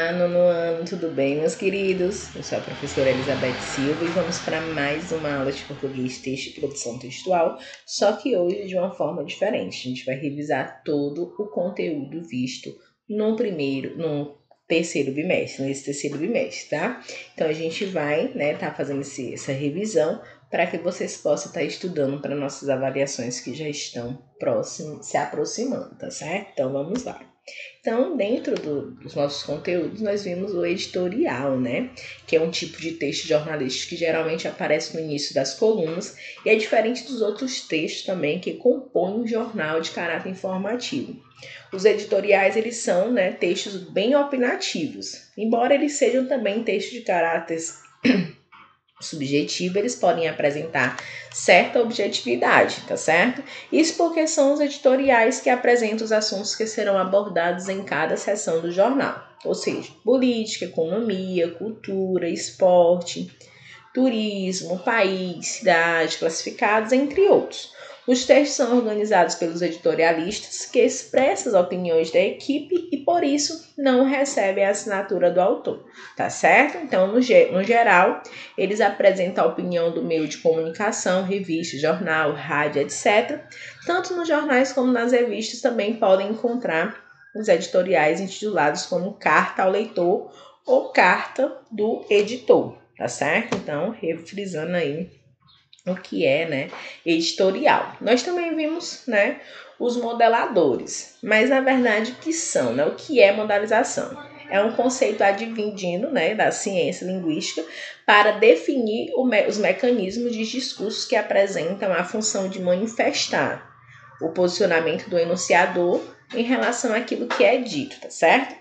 Olá, nono ano, tudo bem, meus queridos? Eu sou a professora Elizabeth Silva e vamos para mais uma aula de português, texto e produção textual, só que hoje de uma forma diferente. A gente vai revisar todo o conteúdo visto no terceiro bimestre, nesse terceiro bimestre, tá? Então a gente vai, tá fazendo essa revisão para que vocês possam estar estudando para nossas avaliações que já estão se aproximando, tá certo? Então vamos lá. Então, dentro dos nossos conteúdos, nós vimos o editorial, né? Que é um tipo de texto jornalístico que geralmente aparece no início das colunas e é diferente dos outros textos também que compõem um jornal de caráter informativo. Os editoriais, eles são, textos bem opinativos, embora eles sejam também textos de caráter subjetivo, eles podem apresentar certa objetividade, tá certo? Isso porque são os editoriais que apresentam os assuntos que serão abordados em cada seção do jornal, ou seja, política, economia, cultura, esporte, turismo, país, cidade, classificados, entre outros. Os textos são organizados pelos editorialistas, que expressam as opiniões da equipe e, por isso, não recebem a assinatura do autor, tá certo? Então, no geral, eles apresentam a opinião do meio de comunicação, revista, jornal, rádio, etc. Tanto nos jornais como nas revistas também podem encontrar os editoriais intitulados como Carta ao Leitor ou Carta do Editor, tá certo? Então, refrisando aí o que é, editorial. Nós também vimos, os modeladores, mas na verdade o que são, o que é modalização? É um conceito advindo, da ciência linguística para definir os mecanismos de discursos que apresentam a função de manifestar o posicionamento do enunciador em relação àquilo que é dito, tá certo?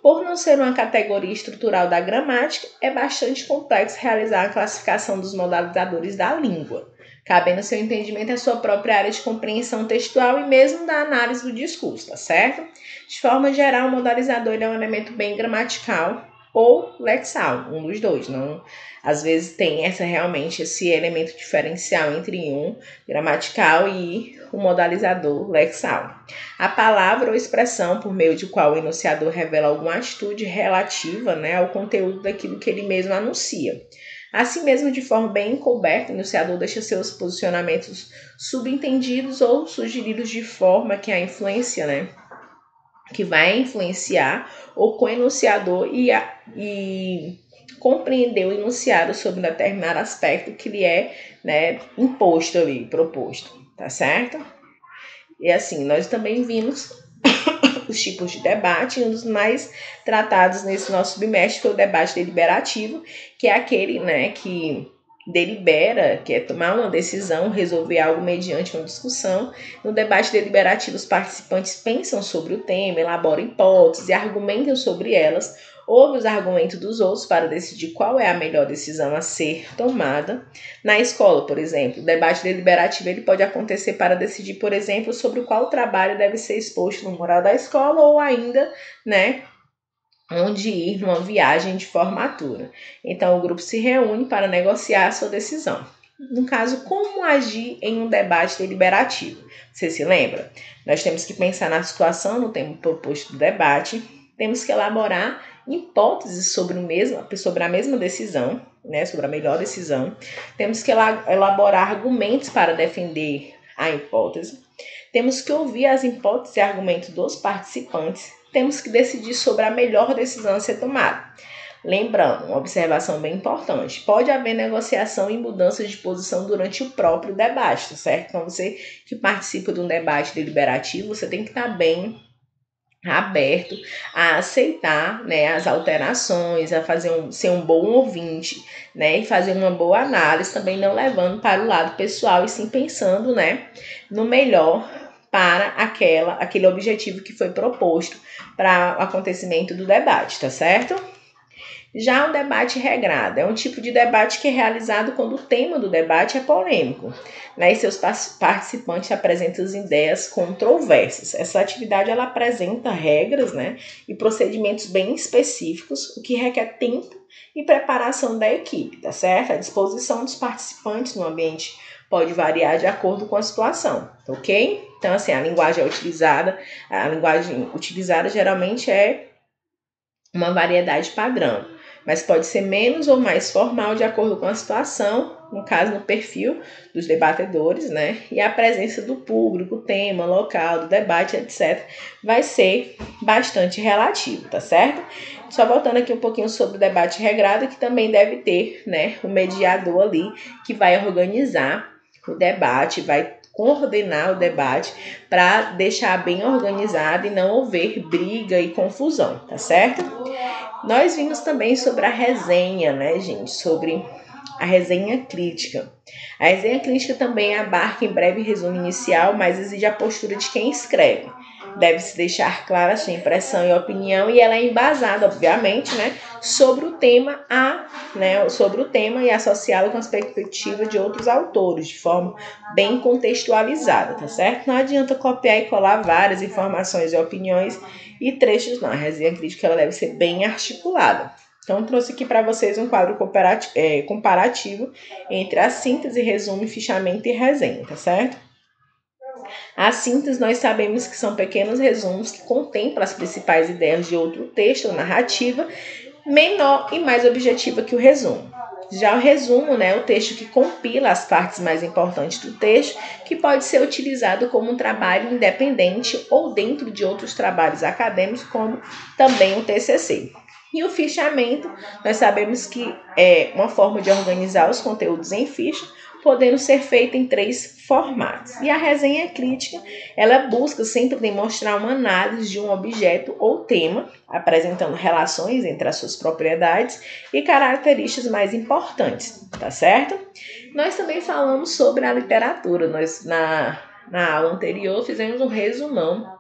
Por não ser uma categoria estrutural da gramática, é bastante complexo realizar a classificação dos modalizadores da língua, cabendo seu entendimento à sua própria área de compreensão textual e mesmo da análise do discurso, tá certo? De forma geral, o modalizador é um elemento bem gramatical ou lexal, um dos dois, não? Às vezes tem realmente esse elemento diferencial entre um gramatical e o modalizador lexal. A palavra ou expressão por meio de qual o enunciador revela alguma atitude relativa, ao conteúdo daquilo que ele mesmo anuncia. Assim mesmo, de forma bem encoberta, o enunciador deixa seus posicionamentos subentendidos ou sugeridos de forma que a influência, que vai influenciar o co-enunciador e compreender o enunciado sobre um determinado aspecto que lhe é, imposto ali, proposto, tá certo? E assim, nós também vimos os tipos de debate, um dos mais tratados nesse nosso bimestre foi o debate deliberativo, que é aquele, que delibera, que é tomar uma decisão, resolver algo mediante uma discussão. No debate deliberativo, os participantes pensam sobre o tema, elaboram hipóteses e argumentam sobre elas, ouvem os argumentos dos outros para decidir qual é a melhor decisão a ser tomada. Na escola, por exemplo, o debate deliberativo ele pode acontecer para decidir, por exemplo, sobre qual trabalho deve ser exposto no mural da escola ou ainda, onde ir numa viagem de formatura. Então, o grupo se reúne para negociar a sua decisão. No caso, como agir em um debate deliberativo? Você se lembra? Nós temos que pensar na situação, no tema proposto do debate, temos que elaborar hipóteses sobre a mesma decisão, sobre a melhor decisão. Temos que elaborar argumentos para defender a hipótese. Temos que ouvir as hipóteses e argumentos dos participantes. Temos que decidir sobre a melhor decisão a ser tomada. Lembrando, uma observação bem importante, pode haver negociação e mudanças de posição durante o próprio debate, tá certo? Então, você que participa de um debate deliberativo, você tem que estar bem aberto a aceitar, as alterações, a ser um bom ouvinte, e fazer uma boa análise, também não levando para o lado pessoal e sim pensando, no melhor para aquele objetivo que foi proposto para o acontecimento do debate, tá certo? Já o debate regrado é um tipo de debate que é realizado quando o tema do debate é polêmico, e seus participantes apresentam as ideias controversas. Essa atividade ela apresenta regras, e procedimentos bem específicos, o que requer tempo e preparação da equipe, tá certo? A disposição dos participantes no ambiente pode variar de acordo com a situação, ok? Então, assim, a linguagem utilizada geralmente é uma variedade padrão, mas pode ser menos ou mais formal de acordo com a situação, no caso no perfil dos debatedores, né? E a presença do público, o tema, local do debate, etc., vai ser bastante relativo, tá certo? Só voltando aqui um pouquinho sobre o debate regrado, que também deve ter, né, o mediador ali que vai organizar o debate, vai coordenar o debate para deixar bem organizado e não haver briga e confusão, tá certo? Nós vimos também sobre a resenha, né, gente? Sobre a resenha crítica. A resenha crítica também abarca em breve resumo inicial, mas exige a postura de quem escreve. Deve-se deixar clara a sua impressão e opinião, e ela é embasada, obviamente, né, sobre o tema sobre o tema e associá-lo com as perspectivas de outros autores, de forma bem contextualizada, tá certo? Não adianta copiar e colar várias informações e opiniões e trechos, não. A resenha crítica ela deve ser bem articulada. Então, trouxe aqui para vocês um quadro comparativo entre a síntese, resumo, fichamento e resenha, tá certo? A síntese, nós sabemos que são pequenos resumos que contemplam as principais ideias de outro texto ou narrativa, menor e mais objetiva que o resumo. Já o resumo, né, é o texto que compila as partes mais importantes do texto, que pode ser utilizado como um trabalho independente ou dentro de outros trabalhos acadêmicos, como também o TCC. E o fichamento, nós sabemos que é uma forma de organizar os conteúdos em ficha, podendo ser feita em 3 formatos. E a resenha crítica, ela busca sempre demonstrar uma análise de um objeto ou tema, apresentando relações entre as suas propriedades e características mais importantes, tá certo? Nós também falamos sobre a literatura. Nós, na aula anterior, fizemos um resumão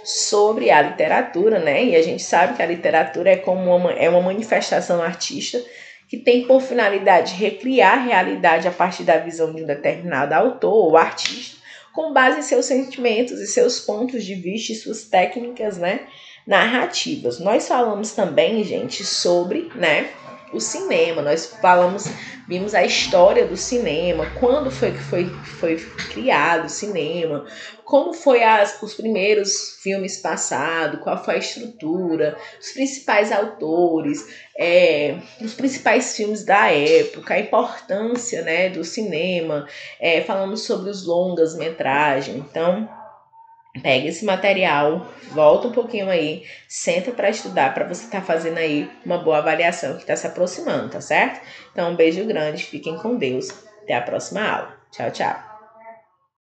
sobre a literatura, né? E a gente sabe que a literatura é uma manifestação artística que tem por finalidade recriar a realidade a partir da visão de um determinado autor ou artista, com base em seus sentimentos e seus pontos de vista e suas técnicas, né, narrativas. Nós falamos também, gente, sobre, né, o cinema. Vimos a história do cinema, quando foi que foi criado o cinema, como foi os primeiros filmes passados, qual foi a estrutura, os principais autores, os principais filmes da época, a importância, né, do cinema, falamos sobre os longas-metragens. Então, pega esse material, volta um pouquinho aí, senta para estudar, para você estar fazendo aí uma boa avaliação que está se aproximando, tá certo? Então, um beijo grande, fiquem com Deus, até a próxima aula. Tchau, tchau.